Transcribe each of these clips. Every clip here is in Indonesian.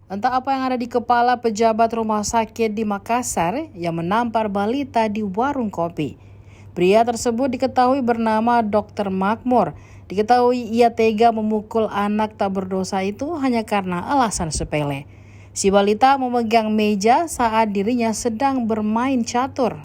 Entah apa yang ada di kepala pejabat rumah sakit di Makassar yang menampar balita di warung kopi. Pria tersebut diketahui bernama Dr. Makmur. Diketahui ia tega memukul anak tak berdosa itu hanya karena alasan sepele. Si balita memegang meja saat dirinya sedang bermain catur.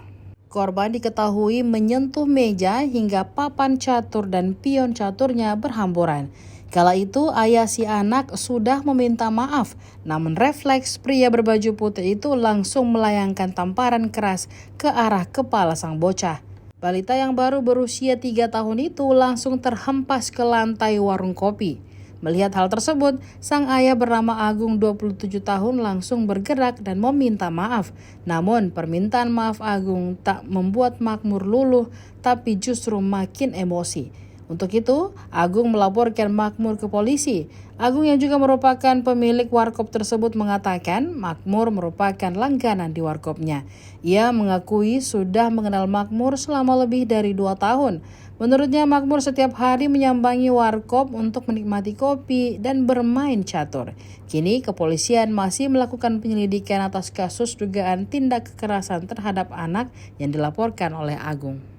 Korban diketahui menyentuh meja hingga papan catur dan pion caturnya berhamburan. Kala itu ayah si anak sudah meminta maaf, namun refleks pria berbaju putih itu langsung melayangkan tamparan keras ke arah kepala sang bocah. Balita yang baru berusia 3 tahun itu langsung terhempas ke lantai warung kopi. Melihat hal tersebut, sang ayah bernama Agung 27 tahun langsung bergerak dan meminta maaf. Namun permintaan maaf Agung tak membuat Makmur luluh, tapi justru makin emosi. Untuk itu, Agung melaporkan Makmur ke polisi. Agung yang juga merupakan pemilik warkop tersebut mengatakan Makmur merupakan langganan di warkopnya. Ia mengakui sudah mengenal Makmur selama lebih dari 2 tahun. Menurutnya Makmur setiap hari menyambangi warkop untuk menikmati kopi dan bermain catur. Kini kepolisian masih melakukan penyelidikan atas kasus dugaan tindak kekerasan terhadap anak yang dilaporkan oleh Agung.